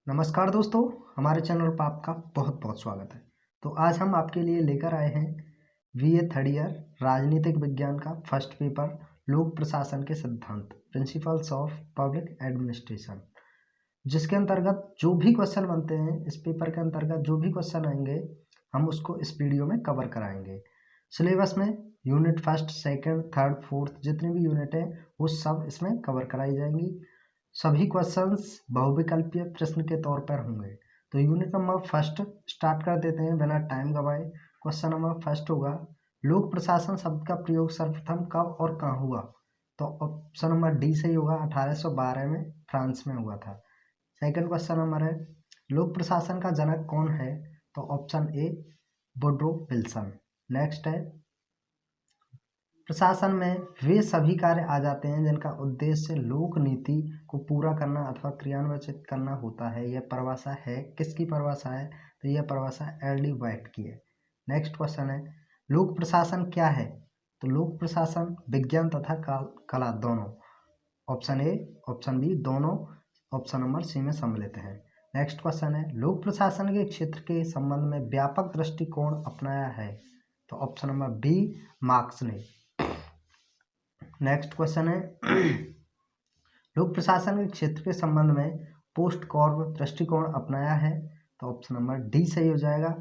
नमस्कार दोस्तों, हमारे चैनल पर आपका बहुत बहुत स्वागत है। तो आज हम आपके लिए लेकर आए हैं बीए थर्ड ईयर राजनीतिक विज्ञान का फर्स्ट पेपर लोक प्रशासन के सिद्धांत प्रिंसिपल्स ऑफ पब्लिक एडमिनिस्ट्रेशन, जिसके अंतर्गत जो भी क्वेश्चन बनते हैं इस पेपर के अंतर्गत जो भी क्वेश्चन आएंगे हम उसको इस वीडियो में कवर कराएंगे। सिलेबस में unit first, second, third, fourth जितनी भी यूनिट है वो सब इसमें कवर कराई जाएंगी। सभी क्वेश्चंस बहुविकल्पीय प्रश्न के तौर पर होंगे। तो यूनिट नंबर फर्स्ट स्टार्ट कर देते हैं बिना टाइम गवाए। क्वेश्चन नंबर फर्स्ट होगा, लोक प्रशासन शब्द का प्रयोग सर्वप्रथम कब और कहाँ हुआ? तो ऑप्शन नंबर डी सही होगा, 1812 में फ्रांस में हुआ था। सेकंड क्वेश्चन नंबर है, लोक प्रशासन का जनक कौन है? तो option A Woodrow Wilson. Next है, प्रशासन में वे सभी कार्य आ जाते हैं जिनका उद्देश्य लोक नीति को पूरा करना अथवा क्रियान्वित करना होता है। यह परिभाषा है, किसकी परिभाषा है? तो यह परिभाषा एल.डी. वाइट की है। नेक्स्ट क्वेश्चन है, लोक प्रशासन क्या है? तो लोक प्रशासन विज्ञान तथा कला दोनों, ऑप्शन ए ऑप्शन बी दोनों ऑप्शन नंबर सी में सम्मिलित है। नेक्स्ट क्वेश्चन है, लोक प्रशासन के क्षेत्र के संबंध में व्यापक दृष्टिकोण अपनाया है? तो ऑप्शन नंबर बी मार्क्स ने। नेक्स्ट क्वेश्चन है, लोक प्रशासन के क्षेत्र के संबंध में पोस्ट कॉर्ब दृष्टिकोण अपनाया है? तो ऑप्शन नंबर डी सही हो जाएगा।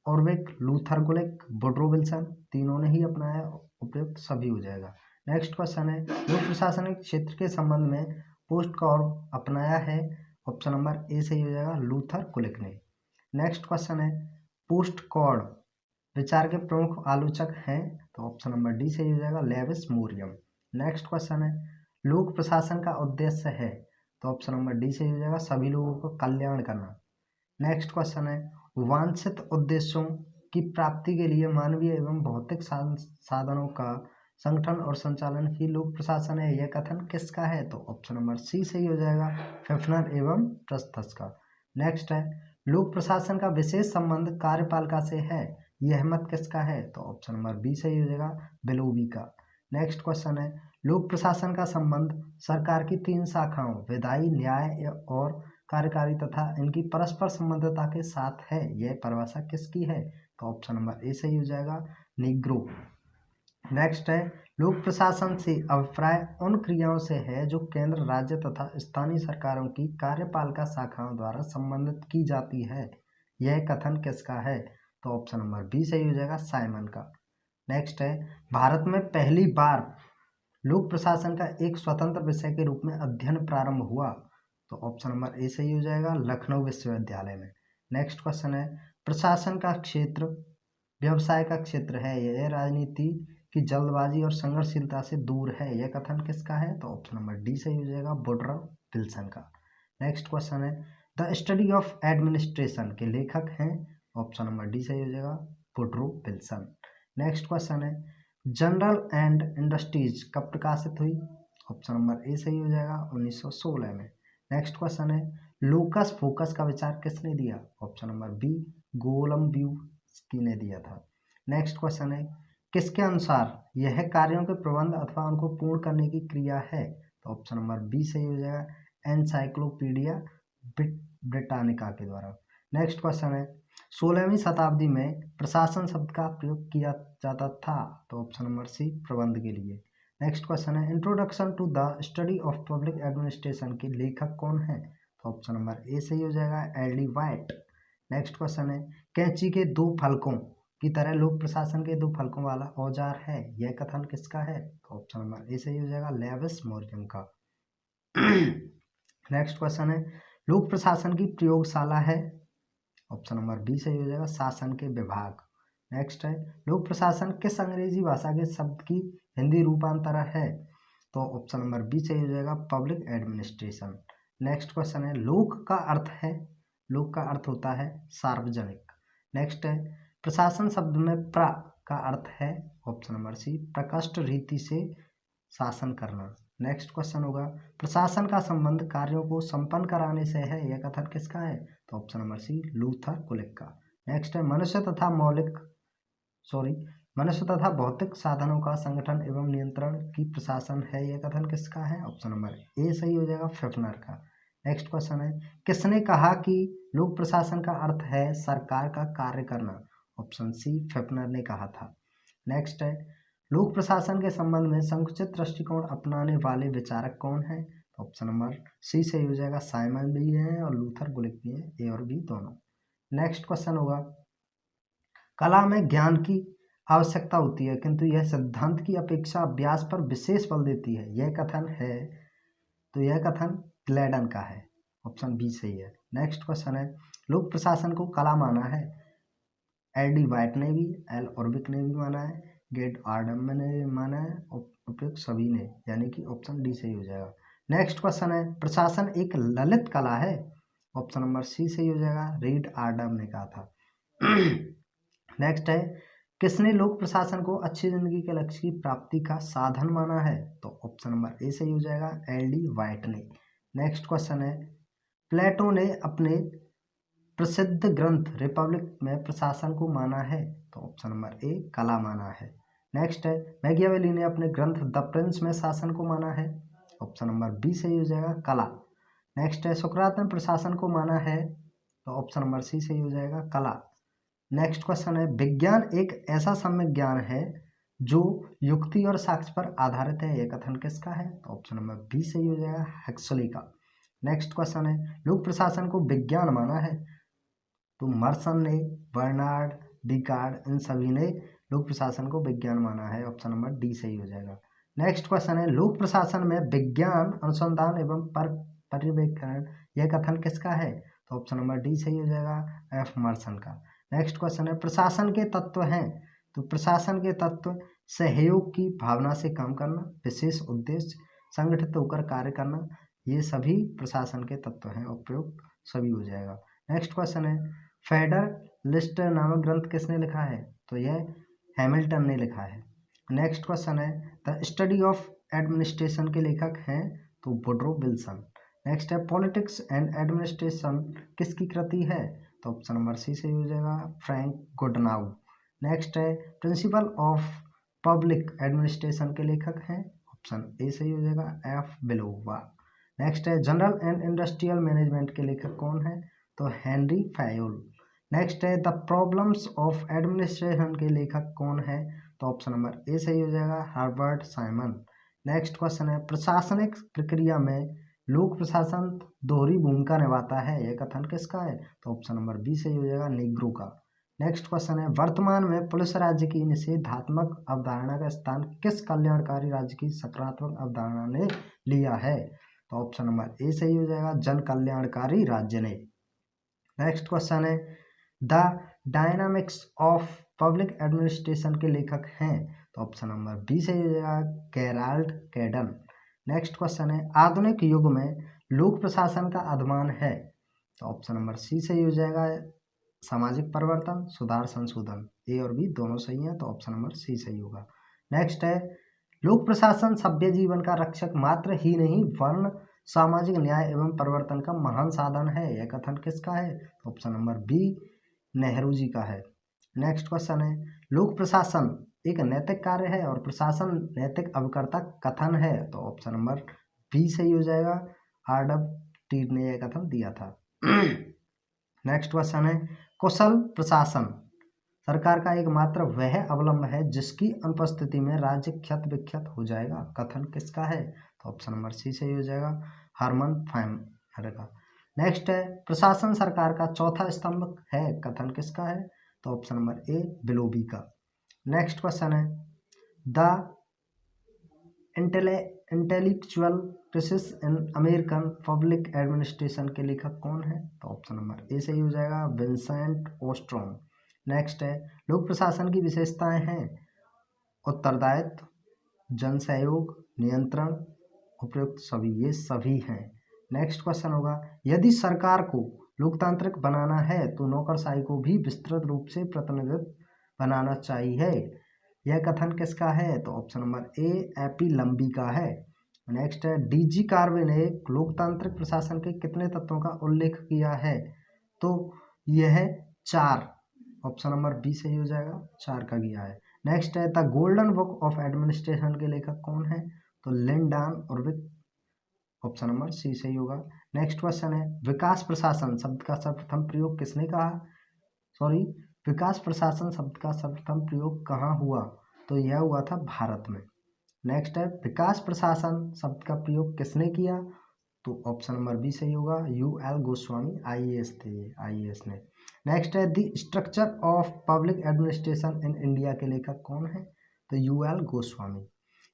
ऑर्विक, लूथर गुलिक, वुड्रो विल्सन तीनों ने ही अपनाया, उपयुक्त सभी हो जाएगा। नेक्स्ट क्वेश्चन है, लोक प्रशासन के क्षेत्र के संबंध में पोस्ट कॉर्ब अपनाया है? ऑप्शन नंबर ए सही हो जाएगा, लूथर गुलिक ने। नेक्स्ट क्वेश्चन है, पोस्ट कॉर्ड विचार के प्रमुख आलोचक हैं? तो ऑप्शन नंबर डी सही हो जाएगा, लेविस मोरियम। नेक्स्ट क्वेश्चन है, लोक प्रशासन का उद्देश्य है? तो ऑप्शन नंबर डी सही हो जाएगा, सभी लोगों को कल्याण करना। नेक्स्ट क्वेश्चन है, वांछित उद्देश्यों की प्राप्ति के लिए मानवीय एवं भौतिक साधनों का संगठन और संचालन ही लोक प्रशासन है। यह कथन किसका है? तो ऑप्शन नंबर सी सही हो जाएगा, फेफनर एवं प्रस्थस का। नेक्स्ट है, लोक प्रशासन का विशेष संबंध कार्यपालिका से है। यह मत किसका है? तो ऑप्शन नंबर बी सही हो जाएगा, बेलोवी का। नेक्स्ट क्वेश्चन है, लोक प्रशासन का संबंध सरकार की तीन शाखाओं विधायी, न्याय और कार्यकारी तथा इनकी परस्पर संबद्धता के साथ है। यह परिभाषा किसकी है? तो ऑप्शन नंबर ए सही हो जाएगा, नीग्रो। नेक्स्ट है, लोक प्रशासन से अभिप्राय उन क्रियाओं से है जो केंद्र, राज्य तथा स्थानीय सरकारों की कार्यपालिका शाखाओं द्वारा संबंधित की जाती है। यह कथन किसका है? तो ऑप्शन नंबर बी सही हो जाएगा, साइमन का। नेक्स्ट है, भारत में पहली बार लोक प्रशासन का एक स्वतंत्र विषय के रूप में अध्ययन प्रारंभ हुआ। तो ऑप्शन नंबर ए सही हो जाएगा, लखनऊ विश्वविद्यालय में। नेक्स्ट क्वेश्चन है, प्रशासन का क्षेत्र व्यवसाय का क्षेत्र है। यह राजनीति की जल्दबाजी और संघर्षशीलता से दूर है। यह कथन किसका है? तो ऑप्शन नंबर डी सही हो जाएगा, वुड्रो विल्सन का। नेक्स्ट क्वेश्चन है, द स्टडी ऑफ एडमिनिस्ट्रेशन के लेखक हैं? ऑप्शन नंबर डी सही हो जाएगा, वुड्रो विल्सन। नेक्स्ट क्वेश्चन है, जनरल एंड इंडस्ट्रीज कब प्रकाशित हुई? ऑप्शन नंबर ए सही हो जाएगा, 1916 में। नेक्स्ट क्वेश्चन है, लोकस फोकस का विचार किसने दिया? ऑप्शन नंबर बी गोलम्ब्यूस्की ने दिया था। नेक्स्ट क्वेश्चन है, किसके अनुसार यह कार्यों के प्रबंध अथवा उनको पूर्ण करने की क्रिया है? तो ऑप्शन नंबर बी सही हो जाएगा, एनसाइक्लोपीडिया ब्रिटानिका के द्वारा। नेक्स्ट क्वेश्चन है, 16वीं शताब्दी में प्रशासन शब्द का प्रयोग किया जाता था? तो ऑप्शन नंबर सी प्रबंध के लिए। नेक्स्ट क्वेश्चन है, introduction to the study of public administration के लेखक कौन है? तो ऑप्शन नंबर ए सही हो जाएगा, एल.डी. वाइट। नेक्स्ट क्वेश्चन है, कैंची के दो फलकों की तरह लोक प्रशासन के दो फलकों वाला औजार है। यह कथन किसका है? तो ऑप्शन नंबर ए सही हो जाएगा, लेविस मोरियम का। नेक्स्ट क्वेश्चन है, लोक प्रशासन की प्रयोगशाला है? ऑप्शन नंबर बी सही हो जाएगा, शासन के विभाग। नेक्स्ट है, लोक प्रशासन किस अंग्रेजी भाषा के शब्द की हिंदी रूपांतर है? तो ऑप्शन नंबर बी सही हो जाएगा, पब्लिक एडमिनिस्ट्रेशन। नेक्स्ट क्वेश्चन है, लोक का अर्थ है? लोक का अर्थ होता है सार्वजनिक। नेक्स्ट है, प्रशासन शब्द में प्र का अर्थ है? ऑप्शन नंबर सी प्रकृष्ट रीति से शासन करना। नेक्स्ट क्वेश्चन होगा, प्रशासन का संबंध कार्यों को संपन्न कराने से है। यह कथन किसका है? तो ऑप्शन नंबर सी लूथर गुलिक का। नेक्स्ट है, मनुष्य तथा भौतिक साधनों का संगठन एवं नियंत्रण की प्रशासन है। यह कथन किसका है? ऑप्शन नंबर ए सही हो जाएगा, फेफनर का। नेक्स्ट क्वेश्चन है, किसने कहा कि लोक प्रशासन का अर्थ है सरकार का कार्य करना? ऑप्शन सी, फेफनर ने कहा था। नेक्स्ट है, लोक प्रशासन के संबंध में संकुचित दृष्टिकोण अपनाने वाले विचारक कौन है? ऑप्शन नंबर सी सही हो जाएगा, साइमन भी है और लूथर गुलिक भी है, ए और बी दोनों। नेक्स्ट क्वेश्चन होगा, कला में ज्ञान की आवश्यकता होती है किंतु यह सिद्धांत की अपेक्षा अभ्यास पर विशेष बल देती है, यह कथन है? तो यह कथन ग्लैडन का है, ऑप्शन बी सही है। नेक्स्ट क्वेश्चन है, लोक प्रशासन को कला माना है? एल डी वाइट ने भी, एल ऑर्बिक ने भी माना है, गेट आर्डम ने माना है, उपयुक्त सभी ने, यानी कि ऑप्शन डी सही हो जाएगा। नेक्स्ट क्वेश्चन है, प्रशासन एक ललित कला है? ऑप्शन नंबर सी सही हो जाएगा, रीड आर्डम ने कहा था। नेक्स्ट है, किसने लोक प्रशासन को अच्छी जिंदगी के लक्ष्य की प्राप्ति का साधन माना है? तो ऑप्शन नंबर ए सही हो जाएगा, एल डी वाइट ने। नेक्स्ट क्वेश्चन है, प्लेटो ने अपने प्रसिद्ध ग्रंथ रिपब्लिक में प्रशासन को माना है? तो ऑप्शन नंबर ए कला माना है। नेक्स्ट है, मैकियावेली ने अपने ग्रंथ द प्रिंस में शासन को माना है? ऑप्शन नंबर बी सही हो जाएगा, कला। नेक्स्ट है, सुकरात ने प्रशासन को माना है? तो ऑप्शन नंबर सी सही हो जाएगा, कला। नेक्स्ट क्वेश्चन है, विज्ञान एक ऐसा सम्यक ज्ञान है जो युक्ति और साक्ष्य पर आधारित है, यह कथन किसका है? तो ऑप्शन नंबर बी सही हो जाएगा, हेक्सली का। नेक्स्ट क्वेश्चन है, लोक प्रशासन को विज्ञान माना है? तो मर्सन ने, बर्नार्ड, डिकार्ड, इन सभी ने लोक प्रशासन को विज्ञान माना है, ऑप्शन नंबर डी सही हो जाएगा। नेक्स्ट क्वेश्चन है, लोक प्रशासन में विज्ञान अनुसंधान एवं पर्यवेक्षण, यह कथन किसका है? तो ऑप्शन नंबर डी सही हो जाएगा, एफ मर्सन का। नेक्स्ट क्वेश्चन है, प्रशासन के तत्व हैं? तो प्रशासन के तत्व सहयोग की भावना से काम करना, विशेष उद्देश्य, संगठित होकर कार्य करना, ये सभी प्रशासन के तत्व हैं, उपयुक्त सभी हो जाएगा। नेक्स्ट क्वेश्चन है, फेडरलिस्ट नामक ग्रंथ किसने लिखा है? तो यह हैमिल्टन ने लिखा है। नेक्स्ट क्वेश्चन है, द स्टडी ऑफ एडमिनिस्ट्रेशन के लेखक हैं? तो वुड्रो विल्सन। नेक्स्ट है, पॉलिटिक्स एंड एडमिनिस्ट्रेशन किसकी कृति है? तो ऑप्शन नंबर सी सही हो जाएगा, फ्रैंक गुडनाउ। नेक्स्ट है, प्रिंसिपल ऑफ पब्लिक एडमिनिस्ट्रेशन के लेखक हैं? ऑप्शन ए सही हो जाएगा, एफ बिलोवा। नेक्स्ट है, जनरल एंड इंडस्ट्रियल मैनेजमेंट के लेखक कौन है? तो हेनरी फायोल। नेक्स्ट है, द प्रॉब्लम्स ऑफ एडमिनिस्ट्रेशन के लेखक कौन है? तो ऑप्शन नंबर ए सही हो जाएगा, हर्बर्ट साइमन। नेक्स्ट क्वेश्चन है, प्रशासनिक प्रक्रिया में लोक प्रशासन दोहरी भूमिका निभाता है, यह कथन किसका है? तो ऑप्शन नंबर बी सही हो जाएगा, निग्रो का। नेक्स्ट क्वेश्चन है, वर्तमान में पुलिस राज्य की निषेधात्मक अवधारणा का स्थान किस कल्याणकारी राज्य की सकारात्मक अवधारणा ने लिया है? तो ऑप्शन नंबर ए सही हो जाएगा, जन कल्याणकारी राज्य ने। नेक्स्ट क्वेश्चन है, the dynamics of public administration के लेखक हैं? तो ऑप्शन नंबर बी सही हो जाएगा, गेराल्ड कैडन। नेक्स्ट क्वेश्चन है, आधुनिक युग में लोक प्रशासन का अधिमान है? तो ऑप्शन नंबर सी सही हो जाएगा, सामाजिक परिवर्तन, सुधार, संशोधन। ए और बी दोनों सही हैं, तो ऑप्शन नंबर सी सही होगा। नेक्स्ट है, लोक प्रशासन सभ्य जीवन का रक्षक मात्र ही नहीं वर्ण सामाजिक न्याय एवं परिवर्तन का महान साधन है, यह कथन किसका है? तो option number B Nehru ji का है। नेक्स्ट क्वेश्चन है, लोक प्रशासन एक नैतिक कार्य है और प्रशासन नैतिक अभिकर्ता कथन है, तो ऑप्शन नंबर बी सही हो जाएगा, आरडब्ल्यू टीड ने यह कथन दिया था। नेक्स्ट क्वेश्चन है, कुशल प्रशासन सरकार का एकमात्र वह अवलंब है जिसकी अनुपस्थिति में राज्य क्षत विक्षत हो जाएगा, कथन किसका है? तो ऑप्शन नंबर सी सही हो जाएगा, हरमन फाइनर का। नेक्स्ट है, प्रशासन सरकार का चौथा स्तंभ है, कथन किसका है? तो ऑप्शन नंबर ए बिलोबी का। नेक्स्ट क्वेश्चन है, the intellectual crisis in American public administration के लेखक कौन है? तो ऑप्शन नंबर ए सही हो जाएगा, विंसेंट ओस्ट्रोम। नेक्स्ट है, लोक प्रशासन की विशेषताएं हैं उत्तरदायित्व, जन सहयोग, नियंत्रण, उपयुक्त सभी, ये सभी हैं। नेक्स्ट क्वेश्चन होगा, यदि सरकार को लोकतांत्रिक बनाना है तो नौकरशाही को भी विस्तृत रूप से प्रतिनिधित्व बनाना चाहिए, यह कथन किसका है? तो ऑप्शन नंबर ए एपी लंबी का है। नेक्स्ट है, डीजी कार्वे ने लोकतांत्रिक प्रशासन के कितने तत्वों का उल्लेख किया है? तो यह 4, ऑप्शन नंबर बी सही हो जाएगा, 4 का किया है। नेक्स्ट है, the golden book of administration के लेखक कौन है? तो लिंडान ऑर्विक, ऑप्शन नंबर सी सही होगा। नेक्स्ट क्वेश्चन है विकास प्रशासन शब्द का सर्वप्रथम प्रयोग किसने कहा, विकास प्रशासन शब्द का सर्वप्रथम प्रयोग कहाँ हुआ, तो यह हुआ था भारत में। नेक्स्ट है विकास प्रशासन शब्द का प्रयोग किसने किया, तो ऑप्शन नंबर बी सही होगा, UL गोस्वामी IAS थे, IAS ने। नेक्स्ट है the structure of public administration in India के लेखक कौन है, तो UL गोस्वामी।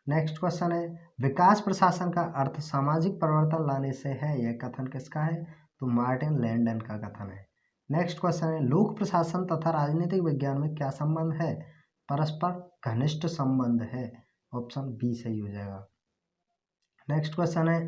नेक्स्ट क्वेश्चन है विकास प्रशासन का अर्थ सामाजिक परिवर्तन लाने से है, यह कथन किसका है, तो मार्टिन लैंडन का कथन है। नेक्स्ट क्वेश्चन है लोक प्रशासन तथा राजनीतिक विज्ञान में क्या संबंध है, परस्पर घनिष्ठ संबंध है, ऑप्शन बी सही हो जाएगा। नेक्स्ट क्वेश्चन है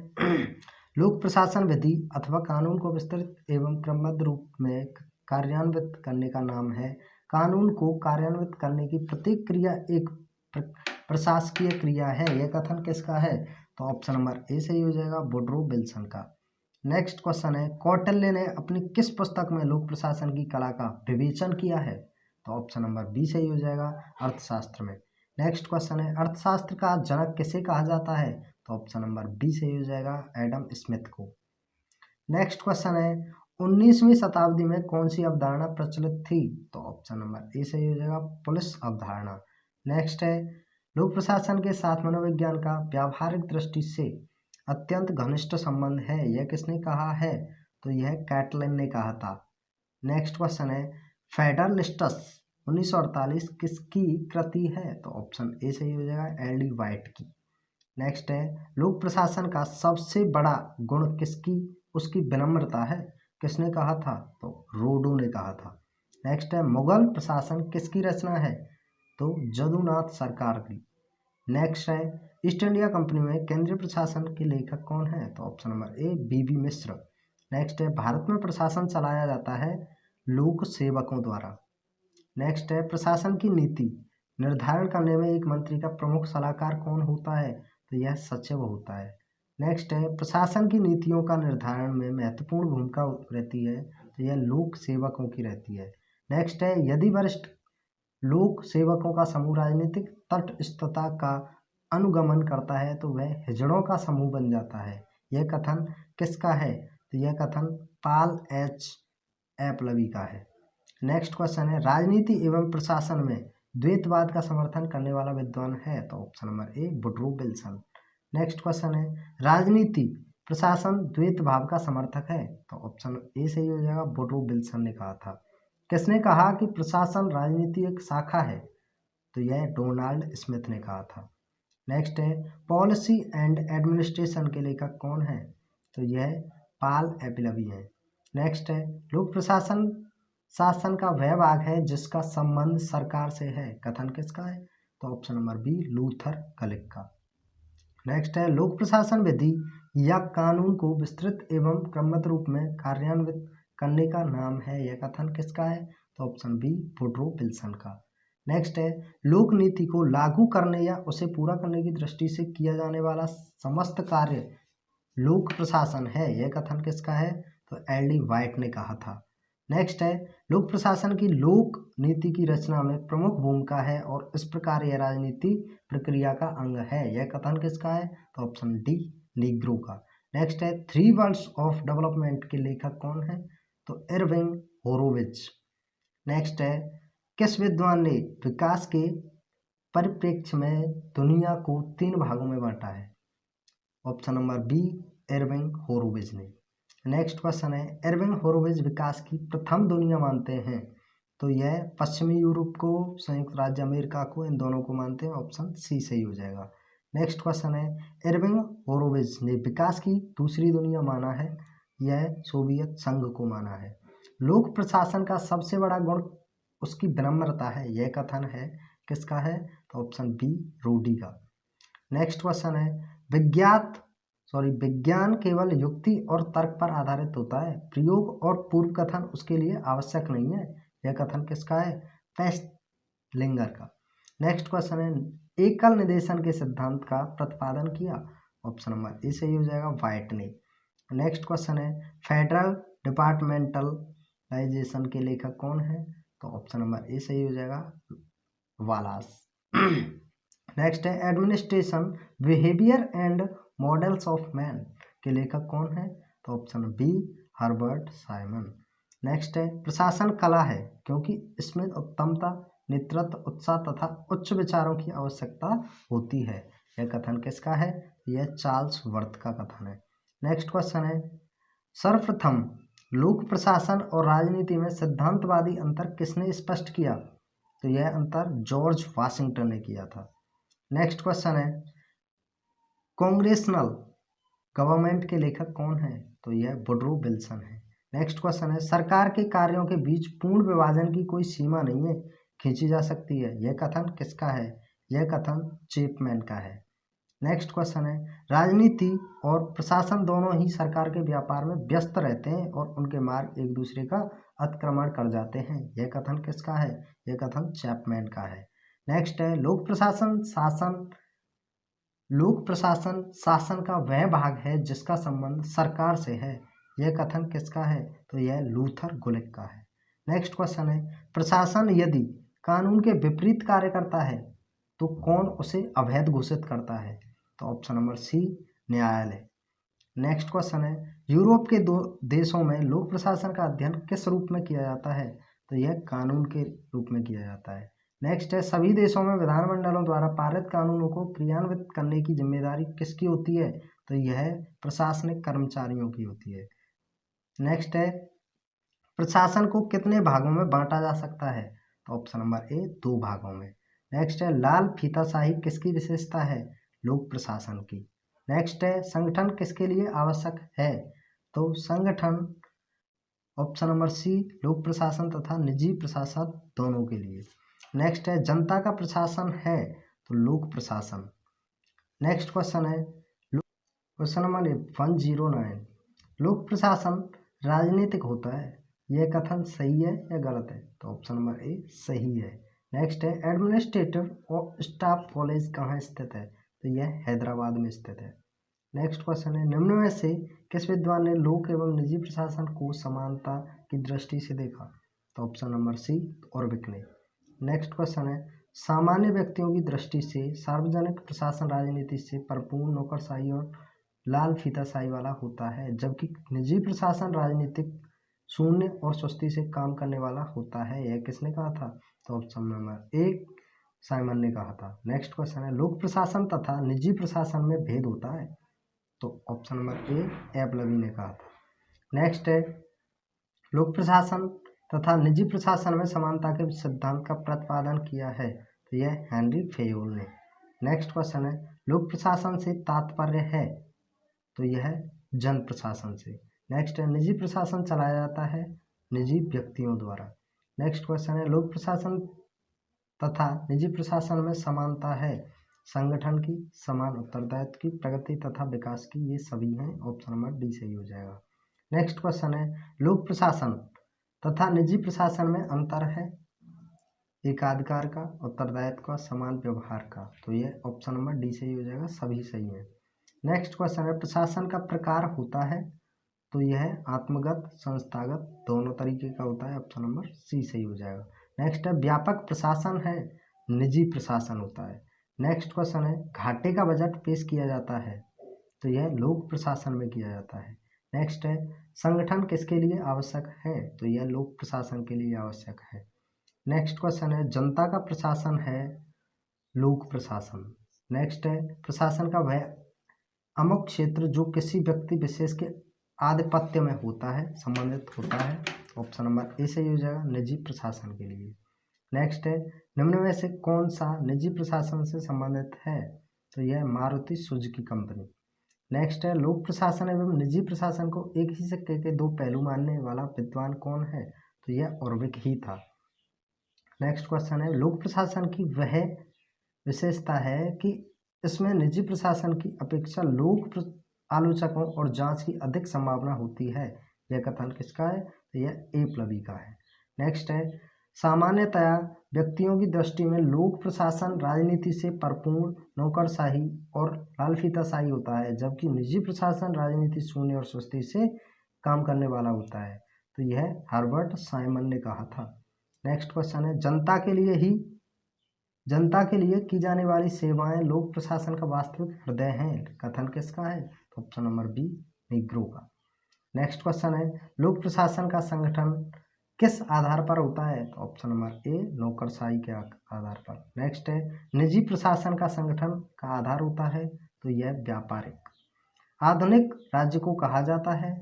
लोक प्रशासन विधि अथवा कानून को विस्तृत एवं क्रमबद्ध रूप में कार्यान्वित करने का नाम है। कानून को कार्यान्वित करने की प्रत्येक क्रिया एक प्रशासकीय क्रिया है, यह कथन किसका है, तो ऑप्शन नंबर ए सही हो जाएगा, वुड्रो विल्सन का। नेक्स्ट क्वेश्चन है कौटिल्य ने अपनी किस पुस्तक में लोक प्रशासन की कला का विवेचन किया है, तो ऑप्शन नंबर बी सही हो जाएगा, अर्थशास्त्र में। नेक्स्ट क्वेश्चन है अर्थशास्त्र का जनक किसे कहा जाता है, तो ऑप्शन नंबर बी सही हो जाएगा, एडम स्मिथ को। नेक्स्ट क्वेश्चन है 19वीं शताब्दी में कौन सी अवधारणा प्रचलित थी, तो ऑप्शन नंबर ए सही हो जाएगा, पुलिस अवधारणा। नेक्स्ट है लोक प्रशासन के साथ मनोविज्ञान का व्यावहारिक दृष्टि से अत्यंत घनिष्ठ संबंध है, यह किसने कहा है, तो यह कैटलिन ने कहा था। नेक्स्ट क्वेश्चन है फेडरलिस्टस 1948 किसकी कृति है, तो ऑप्शन ए सही हो जाएगा, LD वाइट की। नेक्स्ट है लोक प्रशासन का सबसे बड़ा गुण किसकी उसकी विनम्रता है, किसने कहा था, तो रोडो ने कहा था। नेक्स्ट है मुगल प्रशासन किसकी रचना है, तो जदुनाथ सरकार की। नेक्स्ट है ईस्ट इंडिया कंपनी में केंद्रीय प्रशासन के लेखक कौन है, तो ऑप्शन नंबर ए BB मिश्र। नेक्स्ट है भारत में प्रशासन चलाया जाता है लोक सेवकों द्वारा। नेक्स्ट है प्रशासन की नीति निर्धारण करने में एक मंत्री का प्रमुख सलाहकार कौन होता है, तो यह सचिव होता है। नेक्स्ट है प्रशासन की नीतियों का निर्धारण में महत्वपूर्ण भूमिका रहती है, तो यह लोक सेवकों की रहती है। नेक्स्ट है यदि वरिष्ठ लोक सेवकों का समूह राजनीतिक तटस्थता का अनुगमन करता है तो वह हिजड़ों का समूह बन जाता है, यह कथन किसका है, तो यह कथन पाल H एपलवी का है। नेक्स्ट क्वेश्चन है राजनीति एवं प्रशासन में द्वैतवाद का समर्थन करने वाला विद्वान है, तो ऑप्शन नंबर ए वुड्रो विल्सन। नेक्स्ट क्वेश्चन है राजनीति प्रशासन द्वैत भाव का समर्थक है, तो ऑप्शन ए सही हो जाएगा, वुड्रो विल्सन ने कहा था। किसने कहा कि प्रशासन राजनीति एक शाखा है, तो यह डोनाल्ड स्मिथ ने कहा था। नेक्स्ट है पॉलिसी एंड एडमिनिस्ट्रेशन के लेखक कौन है, तो यह पाल एपलवी है। नेक्स्ट है लोक प्रशासन शासन का वह भाग है जिसका संबंध सरकार से है, कथन किसका है, तो ऑप्शन नंबर बी लूथर कलिक का। नेक्स्ट है लोक प्रशासन विधि या कानून को विस्तृत एवं क्रमबद्ध रूप में कार्यान्वित करने का नाम है, यह कथन किसका है, तो ऑप्शन बी वुड्रो विल्सन का। नेक्स्ट है लोक नीति को लागू करने या उसे पूरा करने की दृष्टि से किया जाने वाला समस्त कार्य लोक प्रशासन है, यह कथन किसका है, तो LD वाइट ने कहा था। नेक्स्ट है लोक प्रशासन की लोक नीति की रचना में प्रमुख भूमिका है और इस प्रकार यह राजनीति प्रक्रिया का अंग है, यह कथन किसका है, तो ऑप्शन डी नीग्रो का। नेक्स्ट है 3 वर्ड्स ऑफ डेवलपमेंट के लेखक कौन है, तो इरविंग होरोविच। नेक्स्ट है किस विद्वान ने विकास के परिप्रेक्ष्य में दुनिया को 3 भागों में बांटा है, ऑप्शन नंबर बी इरविंग होरोविच ने। नेक्स्ट क्वेश्चन है इरविंग होरोविच विकास की प्रथम दुनिया मानते हैं, तो यह पश्चिमी यूरोप को, संयुक्त राज्य अमेरिका को, इन दोनों को मानते हैं, ऑप्शन सी सही हो जाएगा। नेक्स्ट क्वेश्चन है इरविंग होरोविच ने विकास की दूसरी दुनिया माना है, यह सोवियत संघ को माना है। लोक प्रशासन का सबसे बड़ा गुण उसकी विनम्रता है, यह कथन है किसका है, तो ऑप्शन बी रोडी का। नेक्स्ट क्वेश्चन है विज्ञान केवल युक्ति और तर्क पर आधारित होता है, प्रयोग और पूर्व कथन उसके लिए आवश्यक नहीं है, यह कथन किसका है, फेस्टलिंगर का। नेक्स्ट क्वेश्चन है एकल निदेशन के सिद्धांत का प्रतिपादन किया, ऑप्शन नंबर ए सही हो जाएगा, वाइट ने। नेक्स्ट क्वेश्चन है फेडरल डिपार्टमेंटलाइजेशन के लेखक कौन है, तो ऑप्शन नंबर ए सही हो जाएगा, वालास। नेक्स्ट है administration behaviour and models of man के लेखक कौन है, तो option B Herbert Simon. Next है प्रशासन कला है क्योंकि इसमें उत्तमता, नेतृत्व, उत्साह तथा उच्च विचारों की आवश्यकता होती है। यह कथन किसका है? यह चार्ल्स वर्थ का कथन है। नेक्स्ट क्वेश्चन है सर्वप्रथम लोक प्रशासन और राजनीति में सिद्धांतवादी अंतर किसने स्पष्ट किया? तो यह अंतर जॉर्ज वाशिंगटन ने किया था। नेक्स्ट क्वेश्चन है कांग्रेसनल गवर्नमेंट के लेखक कौन है? तो यह वुडरो विल्सन है। नेक्स्ट क्वेश्चन है सरकार के कार्यों के बीच पूर्ण विभाजन की कोई सीमा नहीं है, खींची जा सकती है। यह कथन किसका है? यह कथन चैपमैन का है। नेक्स्ट क्वेश्चन है राजनीति और प्रशासन दोनों ही सरकार के व्यापार में व्यस्त रहते हैं और उनके मार्ग एक दूसरे का अतिक्रमण कर जाते हैं। यह कथन किसका है? यह कथन चैपमैन का है। नेक्स्ट है लोक प्रशासन शासन का वह भाग है जिसका संबंध सरकार से है। यह कथन किसका है? तो यह लूथर गुलिक का है। नेक्स्ट क्वेश्चन है प्रशासन यदि कानून के विपरीत कार्य करता है तो कौन उसे अवैध घोषित करता है? तो ऑप्शन नंबर सी न्यायालय। नेक्स्ट क्वेश्चन है यूरोप के दो देशों में लोक प्रशासन का अध्ययन किस रूप में किया जाता है? तो यह कानून के रूप में किया जाता है। नेक्स्ट है सभी देशों में विधानमंडलों द्वारा पारित कानूनों को क्रियान्वित करने की जिम्मेदारी किसकी होती है? तो यह प्रशासनिक कर्मचारियों की होती है। नेक्स्ट है प्रशासन को कितने भागों में बांटा जा सकता है? तो ऑप्शन नंबर ए 2 भागों में। नेक्स्ट है लाल फीताशाही किसकी विशेषता है? लोक प्रशासन की। नेक्स्ट है संगठन किसके लिए आवश्यक है? तो संगठन ऑप्शन नंबर सी लोक प्रशासन तथा निजी प्रशासन दोनों के लिए। नेक्स्ट है जनता का प्रशासन है तो लोक प्रशासन। नेक्स्ट क्वेश्चन है क्वेश्चन नंबर 109 लोक प्रशासन राजनीतिक होता है। यह कथन सही है या गलत है? तो ऑप्शन नंबर ए सही है। नेक्स्ट है एडमिनिस्ट्रेटिव और स्टाफ कॉलेज कहाँ स्थित है? तो यह हैदराबाद में स्थित है। नेक्स्ट क्वेश्चन है निम्न में से किस विद्वान ने लोक एवं निजी प्रशासन को समानता की दृष्टि से देखा? तो ऑप्शन नंबर सी ऑरबिक ने। नेक्स्ट क्वेश्चन है सामान्य व्यक्तियों की दृष्टि से सार्वजनिक प्रशासन राजनीति से परिपूर्ण नौकरशाही और लाल फीताशाही वाला होता है, जबकि निजी प्रशासन राजनीतिक शून्य और सुस्ती से काम करने वाला होता है। यह किसने कहा था? तो ऑप्शन नंबर ए साइमन ने कहा था। नेक्स्ट क्वेश्चन है लोक प्रशासन तथा निजी प्रशासन में भेद होता है? तो ऑप्शन नंबर ए एपलवी ने कहा था। नेक्स्ट है लोक प्रशासन तथा निजी प्रशासन में समानता के सिद्धांत का प्रतिपादन किया है। तो यह हेनरी फेयोल ने। नेक्स्ट क्वेश्चन है लोक प्रशासन से तात्पर्य है? तो यह जन प्रशासन से। नेक्स्ट है निजी प्रशासन चलाया जाता है निजी व्यक्तियों द्वारा। नेक्स्ट क्वेश्चन है लोक प्रशासन तथा निजी प्रशासन में समानता है संगठन की, समान उत्तरदायित्व की, प्रगति तथा विकास की। ये सभी हैं। ऑप्शन नंबर डी सही हो जाएगा। नेक्स्ट क्वेश्चन है लोक प्रशासन तथा निजी प्रशासन में अंतर है एकाधिकार का, उत्तरदायित्व का, समान व्यवहार का। तो ये ऑप्शन नंबर डी सही हो जाएगा, सभी सही है। नेक्स्ट क्वेश्चन है प्रशासन का प्रकार होता है? तो यह आत्मगत संस्थागत दोनों तरीके का होता है। ऑप्शन नंबर सी सही हो जाएगा। नेक्स्ट है व्यापक प्रशासन है निजी प्रशासन होता है। नेक्स्ट क्वेश्चन है घाटे का बजट पेश किया जाता है? तो यह लोक प्रशासन में किया जाता है। नेक्स्ट है संगठन किसके लिए आवश्यक है? तो यह लोक प्रशासन के लिए आवश्यक है। नेक्स्ट क्वेश्चन है जनता का प्रशासन है लोक प्रशासन। नेक्स्ट है प्रशासन का वह अमुक क्षेत्र जो किसी व्यक्ति विशेष के आधिपत्य में होता है, संबंधित होता है। ऑप्शन नंबर ए सही हो जाएगा निजी प्रशासन के लिए। नेक्स्ट है निम्न में से कौन सा निजी प्रशासन से संबंधित है? तो यह मारुति सुजुकी कंपनी। नेक्स्ट है लोक प्रशासन एवं निजी प्रशासन को एक ही सिक्के के दो पहलू मानने वाला विद्वान कौन है? तो यह ऑरबिक ही था। नेक्स्ट क्वेश्चन है लोक प्रशासन की वह विशेषता है कि इसमें निजी प्रशासन की अपेक्षा लोक आलोचकों और जांच की अधिक संभावना होती है। यह कथन किसका है? तो यह ए प्लबी का है। नेक्स्ट है सामान्यतया व्यक्तियों की दृष्टि में लोक प्रशासन राजनीति से परिपूर्ण नौकरशाही और लालफीताशाही होता है, जबकि निजी प्रशासन राजनीति शून्य और सुस्ती से काम करने वाला होता है। तो यह हर्बर्ट साइमन ने कहा था। नेक्स्ट क्वेश्चन है जनता के लिए की जाने वाली सेवाएं लोक प्रशासन का वास्तविक हृदय हैं। कथन किसका है? ऑप्शन नंबर बी निग्रो का। नेक्स्ट क्वेश्चन है लोक प्रशासन का संगठन किस आधार पर होता है? तो ऑप्शन नंबर ए नौकरशाही के आधार पर। नेक्स्ट है निजी प्रशासन का संगठन का आधार होता है, तो यह व्यापारिक। आधुनिक राज्य को कहा जाता है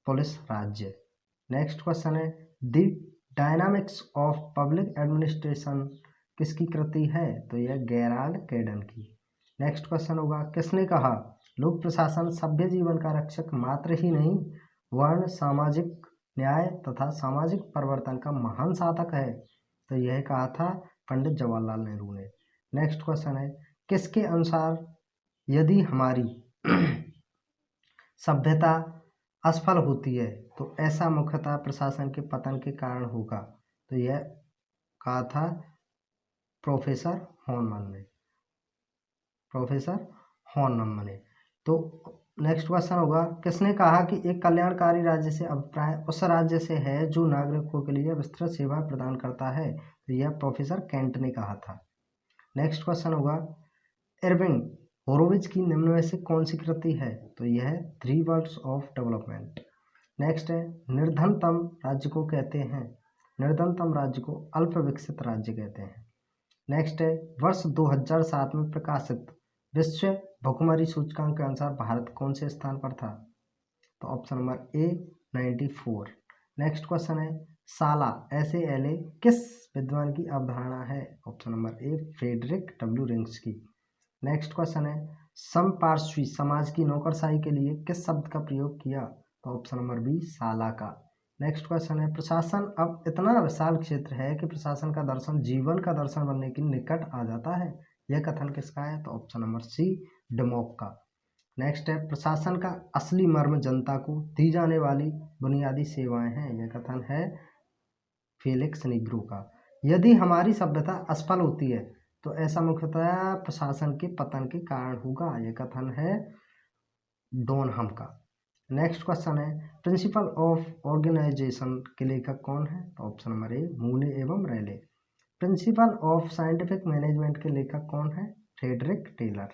पुलिस राज्य। नेक्स्ट क्वेश्चन है the dynamics of public administration किसकी कृति है? तो यह गेराल्ड कैडन की। नेक्स्ट क्वेश्चन होगा किसने कहा लोक प्रशासन सभ्य जीवन का रक्षक मात्र ही नहीं वर्ण सामाजिक न्याय तथा सामाजिक परिवर्तन का महान साधक है? तो यह कहा था पंडित जवाहरलाल नेहरू ने। नेक्स्ट क्वेश्चन है किसके अनुसार यदि हमारी सभ्यता असफल होती है तो ऐसा मुख्यतः प्रशासन के पतन के कारण होगा? तो यह कहा था प्रोफेसर हॉर्नम ने। तो नेक्स्ट क्वेश्चन होगा किसने कहा कि एक कल्याणकारी राज्य से अभिप्राय उस राज्य से है जो नागरिकों के लिए विस्तृत सेवा प्रदान करता है? तो यह प्रोफेसर केंट ने कहा था। नेक्स्ट क्वेश्चन होगा इरविंग होरोविच की निम्न में से कौन सी कृति है? तो यह 3 वर्ड्स ऑफ डेवलपमेंट। नेक्स्ट है निर्धनतम राज्य को कहते हैं, निर्धनतम राज्य को अल्प विकसित राज्य कहते हैं। नेक्स्ट है वर्ष 2007 में प्रकाशित विश्व भुखमरी सूचकांक के अनुसार भारत कौन से स्थान पर था? तो option number A 94। Next question है साला SALA किस विद्वान की अवधारणा है? Option number A Frederick W Riggs की। नेक्स्ट क्वेश्चन है समपार्श्वी समाज की नौकरशाही के लिए किस शब्द का प्रयोग किया? तो ऑप्शन नंबर बी साला का। नेक्स्ट क्वेश्चन है प्रशासन अब इतना विशाल क्षेत्र है कि प्रशासन का दर्शन जीवन का दर्शन बनने के निकट आ जाता है, यह कथन किसका है? तो ऑप्शन नंबर सी डेमोक का। नेक्स्ट है प्रशासन का असली मर्म जनता को दी जाने वाली बुनियादी सेवाएं हैं, यह कथन है फेलिक्स निग्रो का। यदि हमारी सभ्यता असफल होती है तो ऐसा मुख्यतः प्रशासन के पतन के कारण होगा, यह कथन है डोनहम का। नेक्स्ट क्वेश्चन है प्रिंसिपल ऑफ ऑर्गेनाइजेशन के लेखक कौन है? तो ऑप्शन नंबर ए मूने एवं Reiley. Principle of scientific management के लेखक कौन है? Frederick Taylor.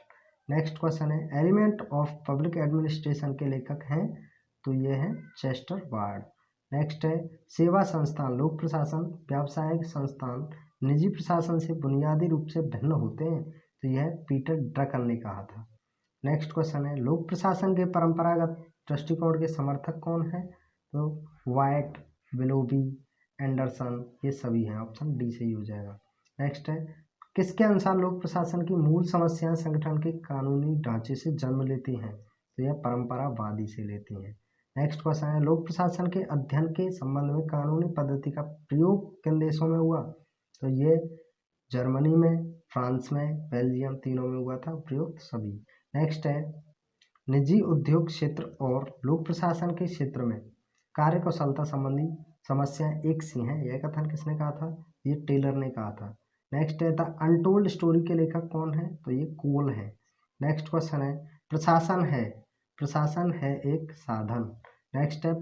नेक्स्ट क्वेश्चन है एलिमेंट ऑफ पब्लिक एडमिनिस्ट्रेशन के लेखक हैं, तो ये हैं चेस्टर वार्ड। नेक्स्ट है सेवा संस्थान लोक प्रशासन व्यावसायिक संस्थान निजी प्रशासन से बुनियादी रूप से भिन्न होते हैं, तो यह पीटर ड्रकन ने कहा था। नेक्स्ट क्वेश्चन है लोक प्रशासन के परंपरागत दृष्टिकोण के समर्थक कौन है? तो वाइट, विलोबी, एंडरसन, ये सभी हैं। ऑप्शन डी सही हो जाएगा। नेक्स्ट है किसके अनुसार लोक प्रशासन की मूल समस्याएं संगठन के कानूनी ढांचे से जन्म लेती हैं? तो यह परंपरावादी से लेती हैं। नेक्स्ट क्वेश्चन है लोक प्रशासन के अध्ययन के संबंध में कानूनी पद्धति का प्रयोग किन देशों में हुआ? तो ये जर्मनी में, फ्रांस में, बेल्जियम, तीनों में हुआ था प्रयोग सभी। नेक्स्ट है निजी उद्योग क्षेत्र और लोक प्रशासन के क्षेत्र में कार्यकुशलता संबंधी समस्याएं एक सी हैं, यह कथन किसने कहा था? ये टेलर ने कहा था। नेक्स्ट है द अनटोल्ड स्टोरी के लेखक कौन है? तो ये कोल है। नेक्स्ट क्वेश्चन है प्रशासन है एक साधन। नेक्स्ट है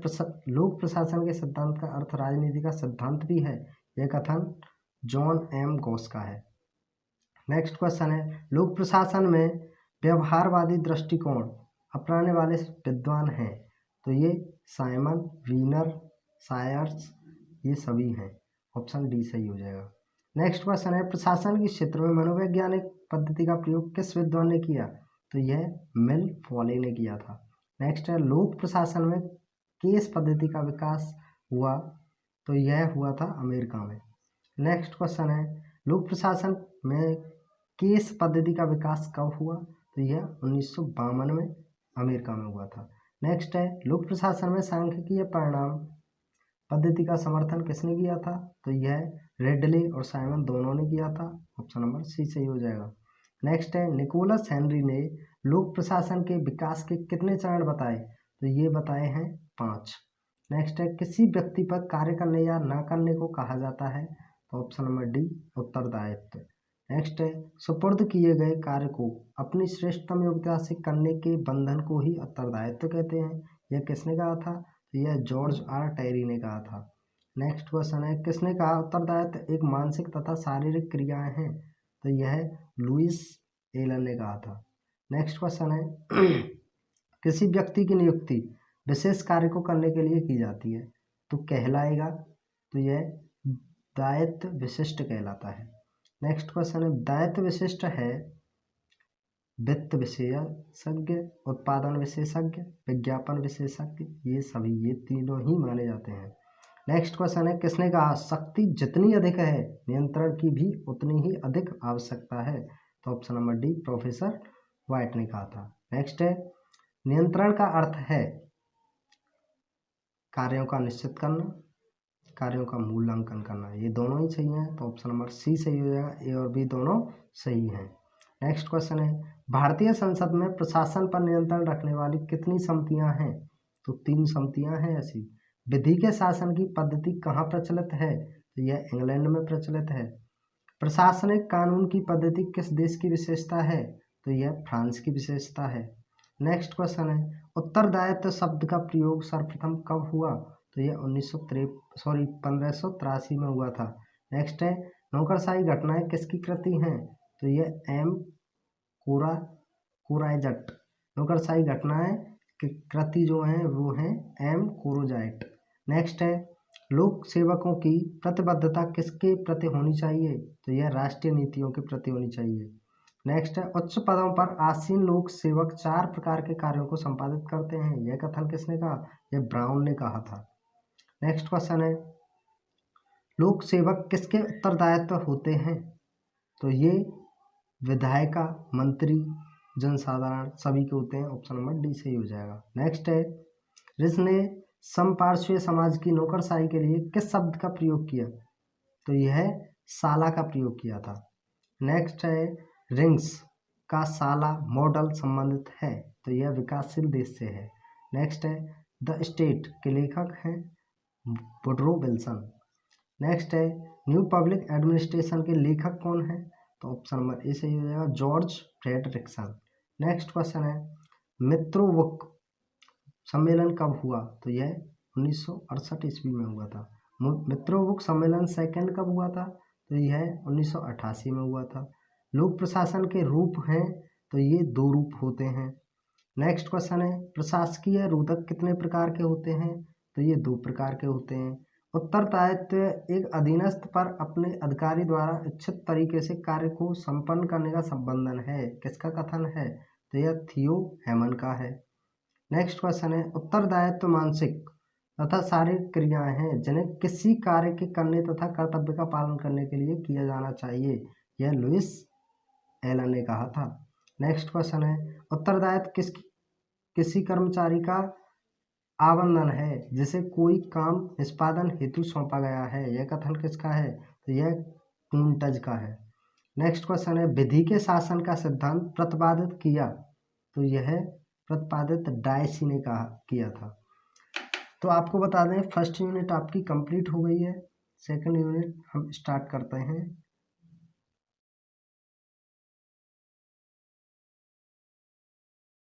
लोक प्रशासन के सिद्धांत का अर्थ राजनीति का सिद्धांत भी है, यह कथन जॉन M गॉस का है। नेक्स्ट क्वेश्चन है लोक प्रशासन में व्यवहारवादी दृष्टिकोण अपनाने वाले विद्वान हैं, तो ये साइमन, वीनर, सायर्स, ये सभी हैं। ऑप्शन डी सही हो जाएगा। नेक्स्ट क्वेश्चन है प्रशासन के क्षेत्र में मनोवैज्ञानिक पद्धति का प्रयोग किस विद्वान ने किया? तो यह मिल फॉले ने किया था। नेक्स्ट है लोक प्रशासन में केस पद्धति का विकास हुआ, तो यह हुआ था अमेरिका में। नेक्स्ट क्वेश्चन है लोक प्रशासन में केस पद्धति का विकास कब हुआ? तो यह 1952 में अमेरिका में हुआ था। नेक्स्ट है लोक प्रशासन में सांख्यिकीय परिणाम पद्धति का समर्थन किसने किया था? तो यह रेडले और साइमन दोनों ने किया था। ऑप्शन नंबर सी सही हो जाएगा। नेक्स्ट है निकोलस हेनरी ने लोक प्रशासन के विकास के कितने चरण बताए? तो ये बताए हैं 5। नेक्स्ट है किसी व्यक्ति पर कार्य करने या ना करने को कहा जाता है? तो ऑप्शन नंबर डी उत्तरदायित्व। नेक्स्ट है सुपुर्द किए गए कार्य को अपनी श्रेष्ठतम योग्यता से करने के बंधन को ही उत्तरदायित्व कहते हैं, यह किसने कहा था? तो यह जॉर्ज R टेरी ने कहा था। नेक्स्ट क्वेश्चन है किसने कहा उत्तरदायित्व एक मानसिक तथा शारीरिक क्रियाएं हैं? तो यह लुइस एलन ने कहा था। नेक्स्ट क्वेश्चन है किसी व्यक्ति की नियुक्ति विशेष कार्य को करने के लिए की जाती है तो कहलाएगा, तो यह दायित्व विशिष्ट कहलाता है। नेक्स्ट क्वेश्चन है, दायित्व विशिष्ट है वित्त विशेषज्ञ, उत्पादन विशेषज्ञ, विज्ञापन विशेषज्ञ, ये तीनों ही माने जाते हैं। नेक्स्ट क्वेश्चन है, किसने कहा शक्ति जितनी अधिक है नियंत्रण की भी उतनी ही अधिक आवश्यकता है? तो option number D professor white ने कहा था। नेक्स्ट है, नियंत्रण का अर्थ है कार्यों का निश्चित करना, कार्यों का मूल्यांकन करना, ये दोनों ही सही हैं, तो ऑप्शन नंबर सी सही हो जाएगा, ए और बी दोनों सही हैं। नेक्स्ट क्वेश्चन है, भारतीय संसद में प्रशासन पर नियंत्रण रखने वाली कितनी समितियां हैं? तो 3 समितियां हैं ऐसी। विधि के शासन की पद्धति कहाँ प्रचलित है? तो यह इंग्लैंड में प्रचलित है। प्रशासनिक कानून की पद्धति किस देश की विशेषता है? तो यह फ्रांस की विशेषता है। नेक्स्ट क्वेश्चन है, उत्तरदायित्व शब्द का प्रयोग सर्वप्रथम कब हुआ? तो यह 1583 में हुआ था। नेक्स्ट है, नौकरशाही घटनाएं किसकी कृति हैं? तो यह एम कोराइजट। नौकरशाही घटनाएं की कृति जो हैं वो हैं एम कोराइजट। नेक्स्ट है, लोक सेवकों की प्रतिबद्धता किसके प्रति होनी चाहिए? तो यह राष्ट्रीय नीतियों के प्रति होनी चाहिए। नेक्स्ट है, उच्च पदों पर आसीन लोक सेवक 4 प्रकार के कार्यों को संपादित करते हैं, यह कथन किसने कहा? यह ब्राउन ने कहा था। नेक्स्ट क्वेश्चन है, लोक सेवक किसके उत्तरदायित्व होते हैं? तो ये विधायिका, मंत्री, जनसाधारण सभी के होते हैं, ऑप्शन नंबर डी सही हो जाएगा। नेक्स्ट है, ऋषि ने समपार्श्वीय समाज की नौकरशाही के लिए किस शब्द का प्रयोग किया? तो यह साला का प्रयोग किया था। नेक्स्ट है, रिंग्स का साला मॉडल संबंधित है, तो यह विकासशील देश से है। नेक्स्ट है, द स्टेट के लेखक हैं वुडरो विल्सन। नेक्स्ट है, न्यू पब्लिक एडमिनिस्ट्रेशन के लेखक कौन है? तो ऑप्शन नंबर ए सही हो जाएगा, जॉर्ज फ्रेडरिक्सन। नेक्स्ट क्वेश्चन है, मित्रोवुक सम्मेलन कब हुआ? तो यह 1968 ईस्वी में हुआ था। मित्रोवुक सम्मेलन सेकंड कब हुआ था? तो यह 1988 में हुआ था। लोक प्रशासन के रूप हैं, तो ये 2 रूप होते हैं। नेक्स्ट क्वेश्चन है, प्रशासकीय रोधक कितने प्रकार के होते हैं? तो ये 2 प्रकार के होते हैं। उत्तरदायित्व एक अधीनस्थ पर अपने अधिकारी द्वारा इच्छित तरीके से कार्य को संपन्न करने का संबंधन है, किसका कथन है? तो यह थियो हेमन का है। नेक्स्ट क्वेश्चन है, उत्तरदायित्व मानसिक तथा शारीरिक क्रियाएं हैं जिन्हें किसी कार्य के करने तथा कर्तव्य का पालन करने के लिए किया जाना चाहिए, यह लुइस एलन ने कहा था। नेक्स्ट क्वेश्चन है, उत्तरदायित्व किसी कर्मचारी का आवंटन है जिसे कोई काम निष्पादन हेतु सौंपा गया है, यह कथन किसका है? तो यह कूंटज का है। नेक्स्ट क्वेश्चन है, विधि के शासन का सिद्धांत प्रतिपादित किया, तो यह प्रतिपादित डायसी ने किया था। तो आपको बता दें, फर्स्ट यूनिट आपकी कंप्लीट हो गई है, सेकंड यूनिट हम स्टार्ट करते हैं।